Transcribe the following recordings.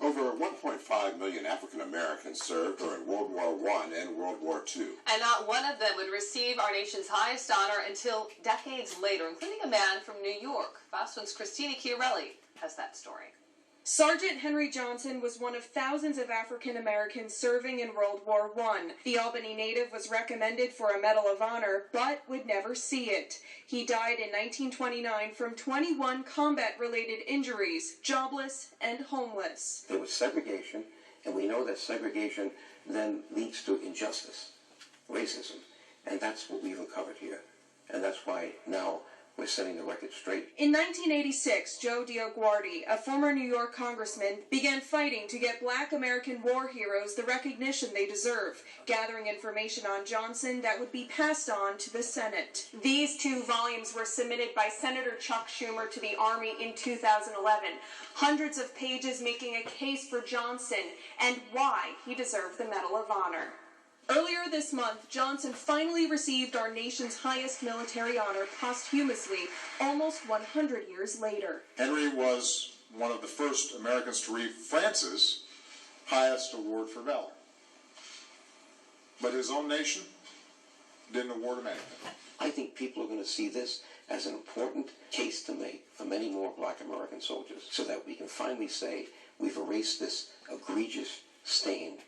Over 1.5 million African Americans served during World War I and World War II. And not one of them would receive our nation's highest honor until decades later, including a man from New York. Fast One's Christina Chiarelli has that story. Sergeant Henry Johnson was one of thousands of African Americans serving in World War I. The Albany native was recommended for a Medal of Honor, but would never see it. He died in 1929 from 21 combat-related injuries, jobless and homeless. There was segregation, and we know that segregation then leads to injustice, racism, and that's what we've uncovered here. And that's why now we're setting the record straight. In 1986, Joe DioGuardi, a former New York congressman, began fighting to get Black American war heroes the recognition they deserve, gathering information on Johnson that would be passed on to the Senate. These 2 volumes were submitted by Senator Chuck Schumer to the Army in 2011, hundreds of pages making a case for Johnson and why he deserved the Medal of Honor. Earlier this month, Johnson finally received our nation's highest military honor posthumously, almost 100 years later. Henry was one of the first Americans to receive France's highest award for valor. But his own nation didn't award him anything. I think people are going to see this as an important case to make for many more Black American soldiers, so that we can finally say we've erased this egregious stain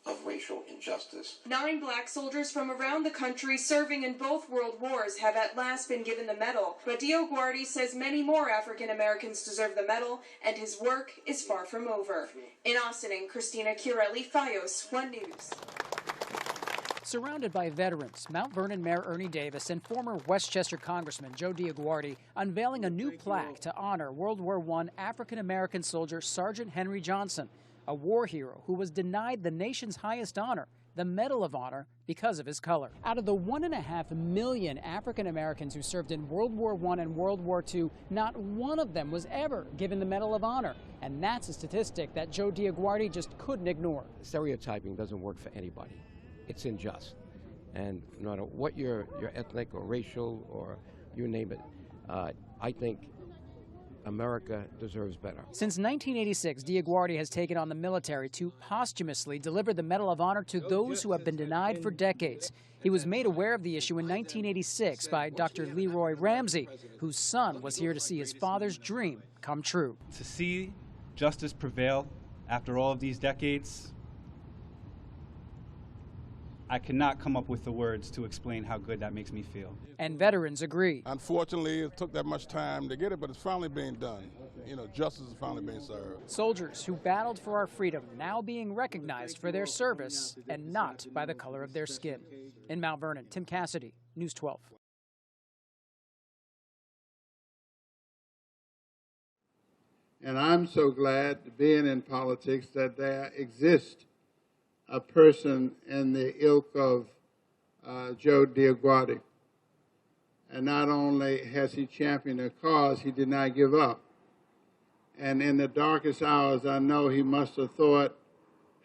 of racial injustice. 9 Black soldiers from around the country serving in both world wars have at last been given the medal, but DioGuardi says many more African Americans deserve the medal, and his work is far from over. In Austin, Christina Chiarelli, FiOS 1 News. Surrounded by veterans, Mount Vernon Mayor Ernie Davis and former Westchester Congressman Joe DioGuardi unveiling a new plaque to honor World War I African-American soldier Sergeant Henry Johnson, a war hero who was denied the nation's highest honor, the Medal of Honor, because of his color. Out of the 1.5 million African Americans who served in World War I and World War II, not one of them was ever given the Medal of Honor. And that's a statistic that Joe DioGuardi just couldn't ignore. Stereotyping doesn't work for anybody. It's unjust. And no matter what your ethnic or racial or you name it, I think America deserves better. Since 1986, DioGuardi has taken on the military to posthumously deliver the Medal of Honor to those who have been denied for decades. He was made aware of the issue in 1986 by Dr. Leroy Ramsey, whose son was here to see his father's dream come true. To see justice prevail after all of these decades, I cannot come up with the words to explain how good that makes me feel. And veterans agree. Unfortunately, it took that much time to get it, but it's finally being done. You know, justice is finally being served. Soldiers who battled for our freedom now being recognized for their service and not by the color of their skin. In Mount Vernon, Tim Cassidy, News 12. And I'm so glad, being in politics, that there exists a person in the ilk of Joe DioGuardi. And not only has he championed a cause, he did not give up. And in the darkest hours, I know he must have thought,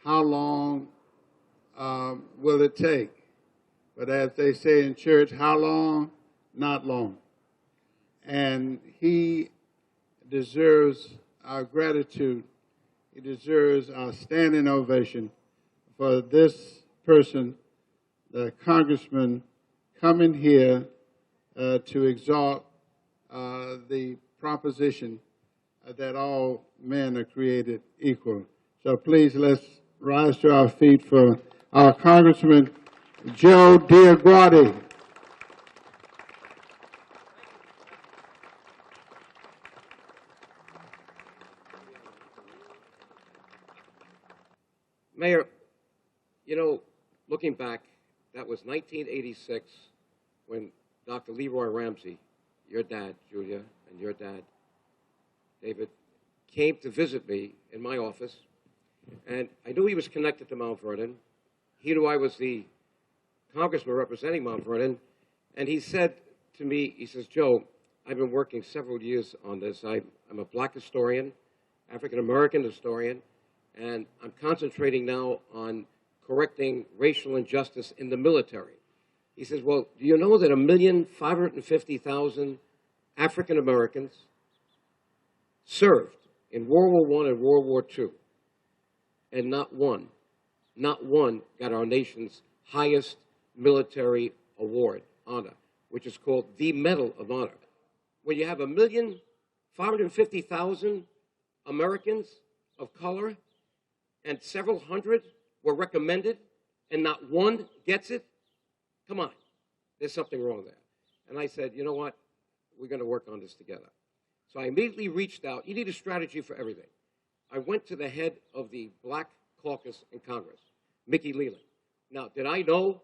how long will it take? But as they say in church, how long? Not long. And he deserves our gratitude. He deserves our standing ovation for this person, the congressman, coming here to exalt the proposition that all men are created equal. So please, let's rise to our feet for our Congressman Joe DioGuardi. Mayor, you know, looking back, that was 1986 when Dr. Leroy Ramsey, your dad, Julia, and your dad, David, came to visit me in my office. And I knew he was connected to Mount Vernon. He knew I was the congressman representing Mount Vernon. And he said to me, he says, Joe, I've been working several years on this. I'm a black historian, African-American historian, and I'm concentrating now on correcting racial injustice in the military. He says, well, do you know that 1,550,000 African Americans served in World War I and World War II? and not one got our nation's highest military award, honor, which is called the Medal of Honor. When you have 1,550,000 Americans of color and several hundred were recommended and not one gets it, come on, there's something wrong there. And I said, you know what, we're going to work on this together. So I immediately reached out. You need a strategy for everything. I went to the head of the Black Caucus in Congress, Mickey Leland. Now, did I know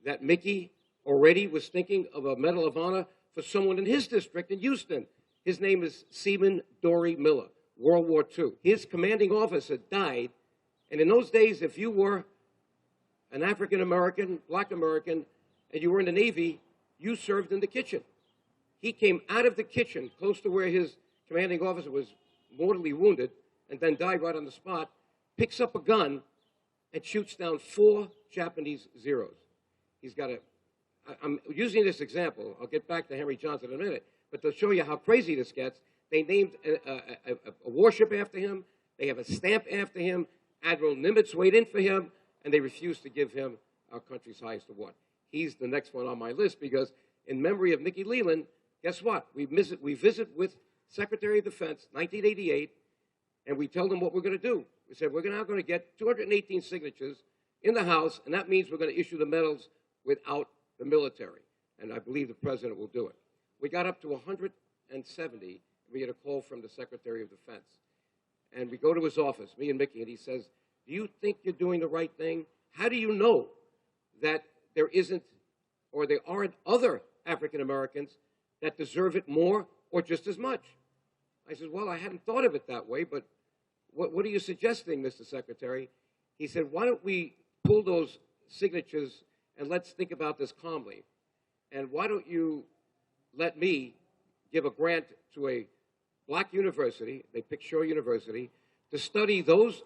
that Mickey already was thinking of a Medal of Honor for someone in his district in Houston? His name is Seaman Dory Miller, World War II. His commanding officer died, and in those days, if you were an African-American, Black American, and you were in the Navy, you served in the kitchen. He came out of the kitchen, close to where his commanding officer was mortally wounded, and then died right on the spot, picks up a gun, and shoots down 4 Japanese Zeros. He's got a, I'm using this example, I'll get back to Henry Johnson in a minute, but to show you how crazy this gets, they named a warship after him, they have a stamp after him, Admiral Nimitz weighed in for him, and they refused to give him our country's highest award. He's the next one on my list because in memory of Mickey Leland, guess what? We visit with Secretary of Defense, 1988, and we tell them what we're going to do. We said, we're now going to get 218 signatures in the House, and that means we're going to issue the medals without the military. And I believe the President will do it. We got up to 170, and we get a call from the Secretary of Defense. And we go to his office, me and Mickey, and he says, do you think you're doing the right thing? How do you know that there isn't or there aren't other African Americans that deserve it more or just as much? I said, well, I hadn't thought of it that way, but what are you suggesting, Mr. Secretary? He said, why don't we pull those signatures and let's think about this calmly. And why don't you let me give a grant to a black university, they picked Shaw University, to study those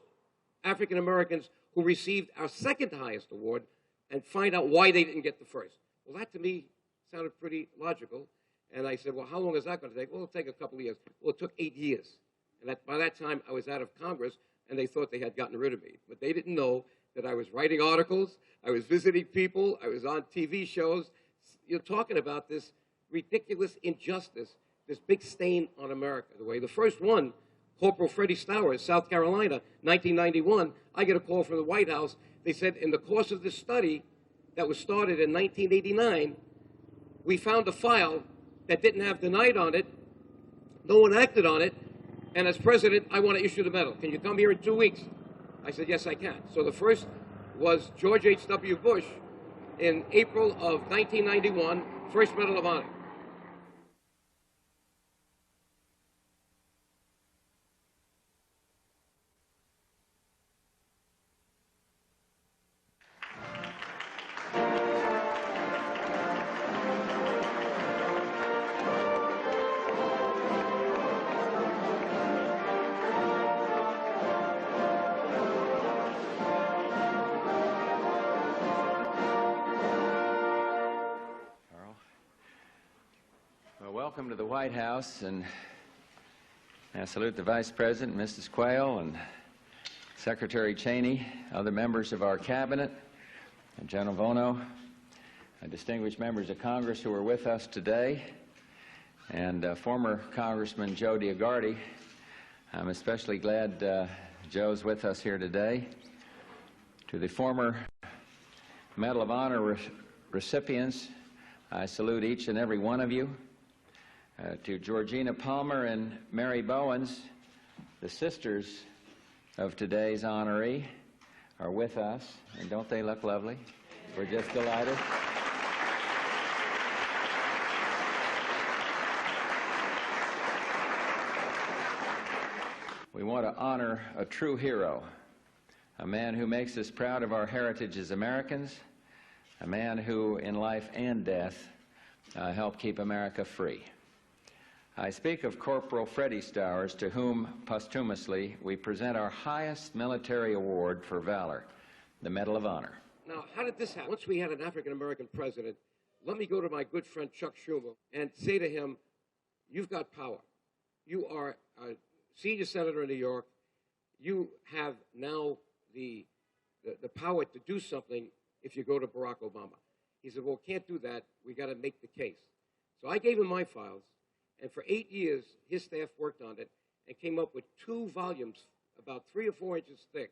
African Americans who received our second highest award and find out why they didn't get the first. Well, that to me sounded pretty logical. And I said, well, how long is that going to take? Well, it'll take a couple of years. Well, it took 8 years. And by that time, I was out of Congress, and they thought they had gotten rid of me. But they didn't know that I was writing articles, I was visiting people, I was on TV shows. You're talking about this ridiculous injustice, this big stain on America. The way the first one, Corporal Freddie Stowers, South Carolina, 1991, I get a call from the White House. They said, in the course of this study that was started in 1989, we found a file that didn't have the night on it. No one acted on it. And as president, I want to issue the medal. Can you come here in 2 weeks? I said, yes, I can. So the first was George H.W. Bush in April of 1991, first Medal of Honor. Welcome to the White House, and I salute the Vice President, Mrs. Quayle, and Secretary Cheney, other members of our cabinet, and General Vono, and distinguished members of Congress who are with us today, and former Congressman Joe Diaguardi. I'm especially glad Joe's with us here today. To the former Medal of Honor recipients, I salute each and every one of you. To Georgina Palmer and Mary Bowens, the sisters of today's honoree, are with us. And don't they look lovely? We're just delighted. We want to honor a true hero, a man who makes us proud of our heritage as Americans, a man who, in life and death, helped keep America free. I speak of Corporal Freddie Stowers, to whom, posthumously, we present our highest military award for valor, the Medal of Honor. Now, how did this happen? Once we had an African-American president, let me go to my good friend Chuck Schumer and say to him, you've got power. You are a senior senator in New York. You have now the power to do something if you go to Barack Obama. He said, well, can't do that. We got to make the case. So I gave him my files, and for 8 years, his staff worked on it and came up with 2 volumes, about 3 or 4 inches thick,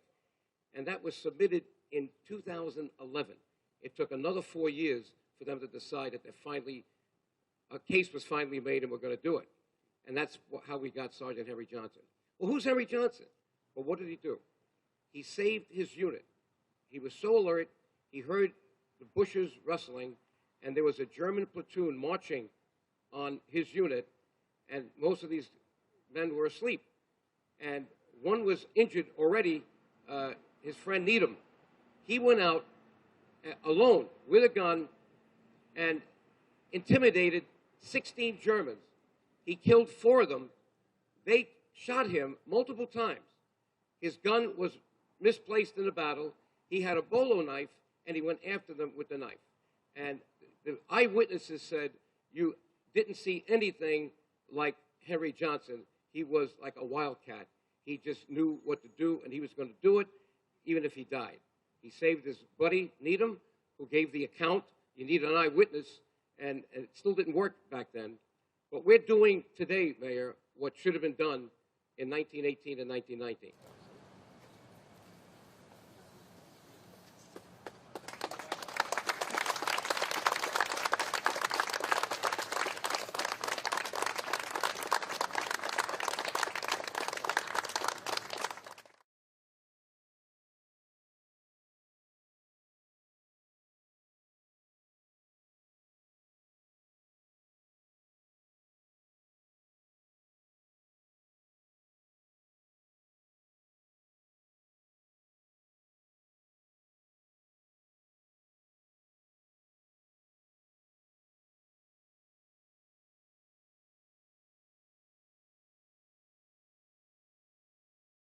and that was submitted in 2011. It took another 4 years for them to decide that a case was finally made and we're going to do it. And that's how we got Sergeant Henry Johnson. Well, who's Henry Johnson? Well, what did he do? He saved his unit. He was so alert, he heard the bushes rustling, and there was a German platoon marching on his unit, and most of these men were asleep. And one was injured already, his friend Needham. He went out alone with a gun and intimidated 16 Germans. He killed 4 of them. They shot him multiple times. His gun was misplaced in the battle. He had a bolo knife, and he went after them with the knife. And the eyewitnesses said, you didn't see anything like Henry Johnson. He was like a wildcat. He just knew what to do, and he was going to do it even if he died. He saved his buddy, Needham, who gave the account. You need an eyewitness, and it still didn't work back then. But we're doing today, Mayor, what should have been done in 1918 and 1919.